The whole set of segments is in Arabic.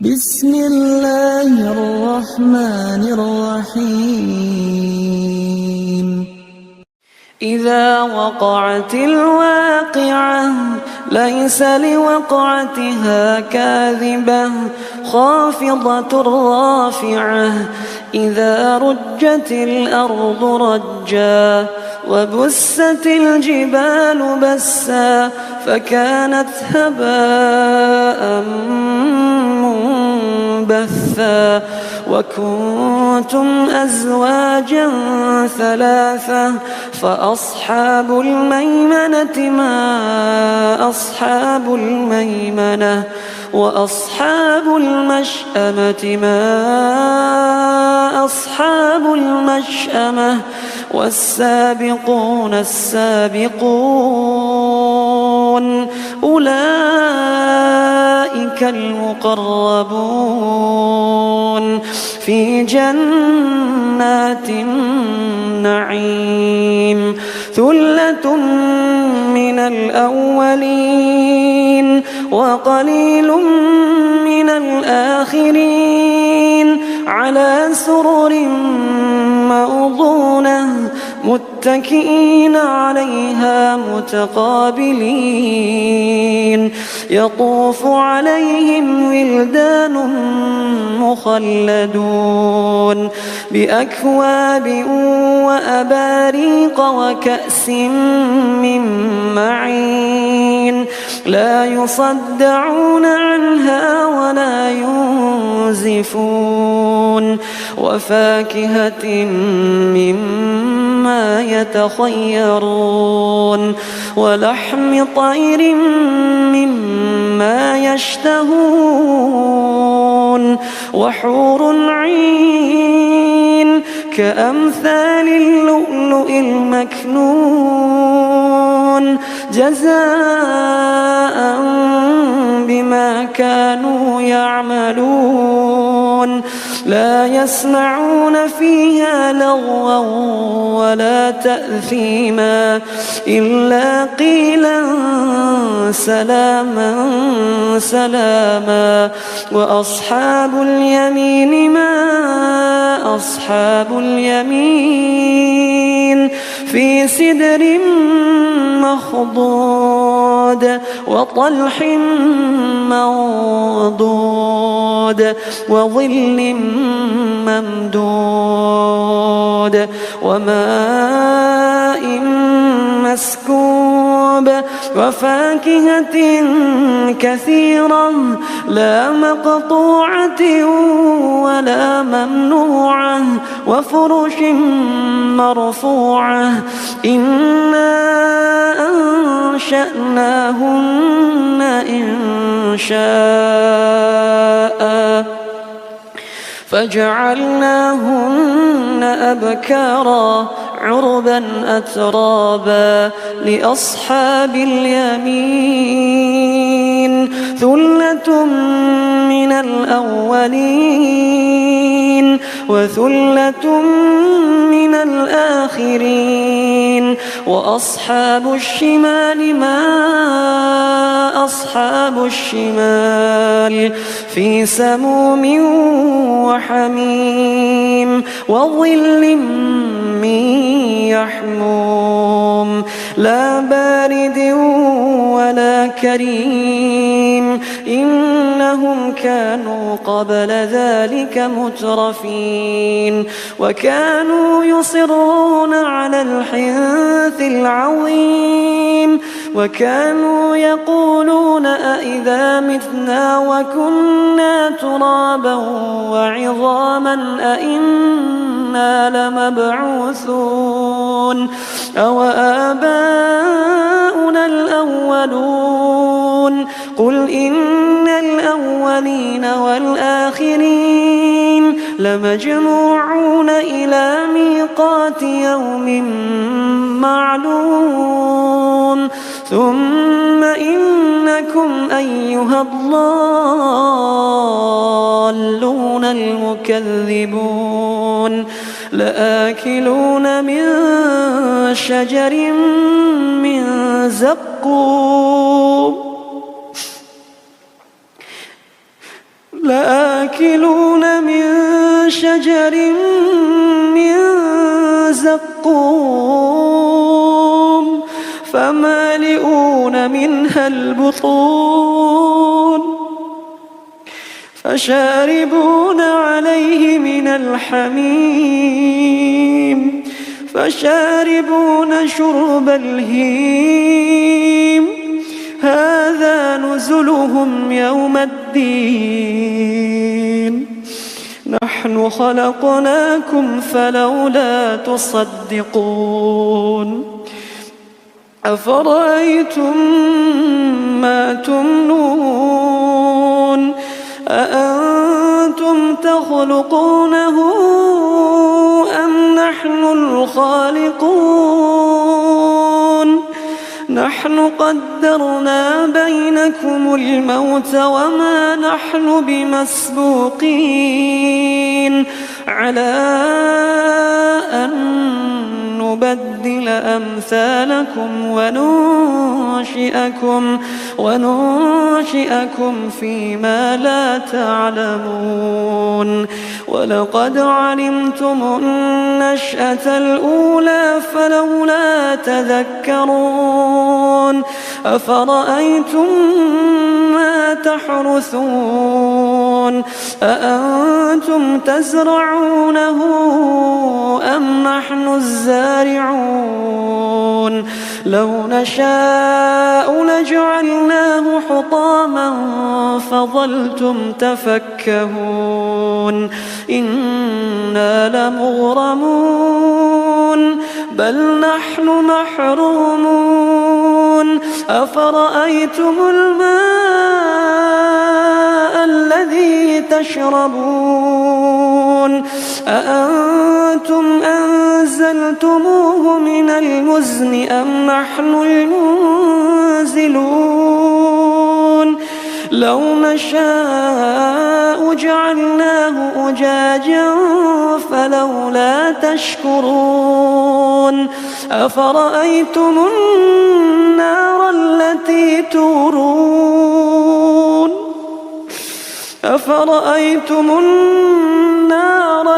بسم الله الرحمن الرحيم إذا وقعت الواقعة ليس لوقعتها كاذبة خافضة رافعة إذا رجت الأرض رجا وبست الجبال بسا فكانت هباء منبثا وكنتم أزواجا ثلاثة فأصحاب الميمنة ما أصحاب الميمنة وأصحاب المشأمة ما أصحاب المشأمة والسابقون السابقون أولئك المقربون في جنات النعيم ثلة من الأولين وقليل من الآخرين على سرر موضونة متكئين عليها متقابلين يطوف عليهم ولدان مخلدون بأكواب وأباريق وكأس من معين لا يصدعون عنها ولا ينزفون وفاكهة مما يتخيرون ولحم طير مما يشتهون وحور عين كأمثال اللؤلؤ المكنون جزاء بما كانوا يعملون لا يسمعون فيها لغوا ولا تأثيما إلا قيلا سلاما سلاما وأصحاب اليمين ما أصحاب اليمين في سدر مخضود وطلح منضود وظل ممدود وماء مسكوب وفاكهة كثيرة لا مقطوعة ولا ممنوعة وفرش مرفوعة إنا أنشأناهن إنشاء فجعلناهن أبكارا عربا أترابا لأصحاب اليمين ثلة من الأولين وثلة من الآخرين وأصحاب الشمال ما أصحاب الشمال في سموم وحميم وظل من يحموم لا بارد ولا كريم إنهم كانوا قبل ذلك مترفين وكانوا يصرون على الحنث العظيم وكانوا يقولون أئذا متنا وكنا ترابا وعظاما أئنا لمبعوثون أو آباؤنا الأولون قل إن الأولين والآخرين لمجموعون إلى ميقات يوم معلوم ثم إنكم أيها الضالون المكذبون لآكلون من شجر من زقوم لآكلون من شجر من زقوم فمالئون منها البطون فشاربون عليه من الحميم فشاربون شرب الهيم هذا نزلهم يوم الدين نحن خلقناكم فلولا تصدقون أفرأيتم ما تمنون أأنتم تخلقونه أم نحن الخالقون نحن قدرنا بينكم الموت وما نحن بمسبوقين على أن نبدل أمثالكم وننشئكم فيما لا تعلمون ولقد علمتم النشأة الأولى فلولا تذكرون أفرأيتم ما تحرثون أأنتم تزرعونه أم نحن الزارعون لو نشاء لجعلناه حطاما فظلتم تفكهون إنا لمغرمون بل نحن محرومون أفرأيتم الماء الذي تشربون أأنتم أنزلتموه من المزن أم نحن المنزلون لو نشاء جعلناه أجاجا فلولا تشكرون أفرأيتم النار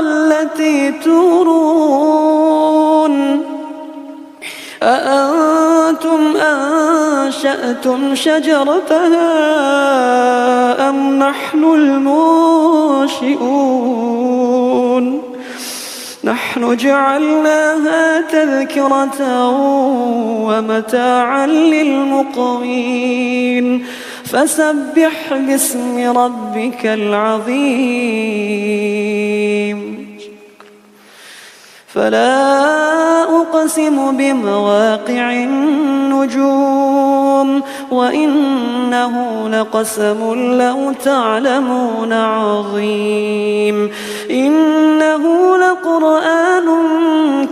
التي تورون أأنتم أنشأتم شجرتها أم نحن المنشئون نحن جعلناها تذكرة ومتاعا للمقوين فسبح باسم ربك العظيم فلا أقسم بمواقع النجوم وإنه لقسم لو تعلمون عظيم إنه لقرآن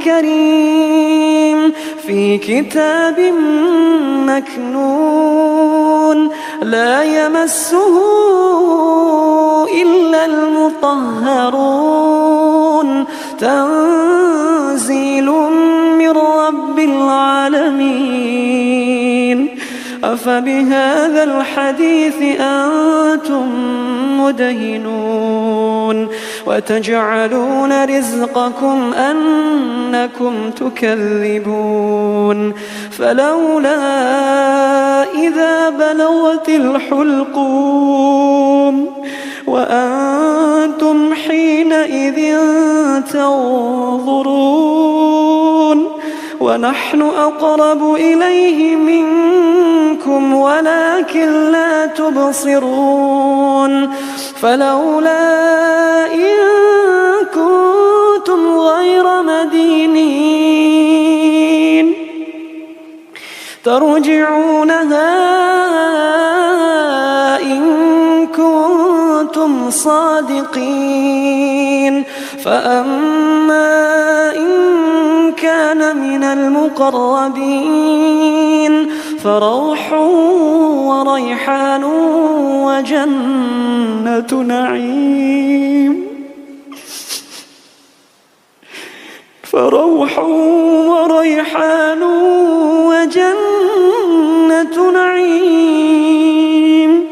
كريم في كتاب مكنون لا يمسه إلا المطهرون تنزيل من رب العالمين أفبهذا الحديث أنتم مدهنون وتجعلون رزقكم أنكم تكذبون فلولا إذا بلغت الحلقوم وأنتم حينئذ تنظرون ونحن أقرب إليه منكم ولكن لا تبصرون فلولا إن كنتم غير مدينين ترجعونها إن كنتم صادقين فأما إن كان من المقربين فروح وريحان وجنة نعيم فروح وريحان وجنة نعيم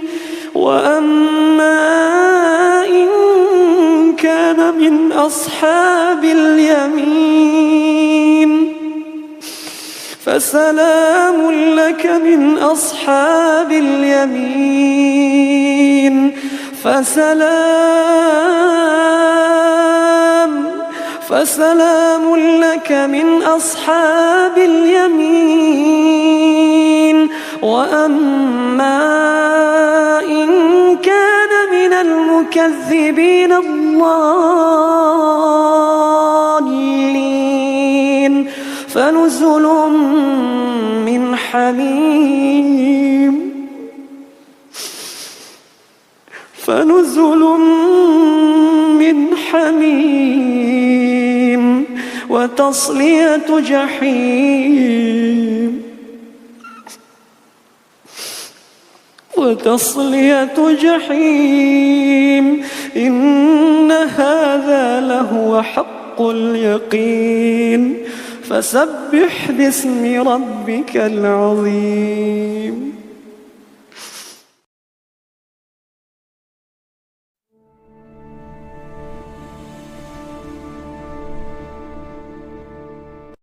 وأما من أصحاب اليمين فسلام لك من أصحاب اليمين فسلام لك من أصحاب اليمين وأما إن كان من المكذبين الضالين فنزل من حميم وتصلية جحيم إن هذا لهو حق اليقين فسبح باسم ربك العظيم.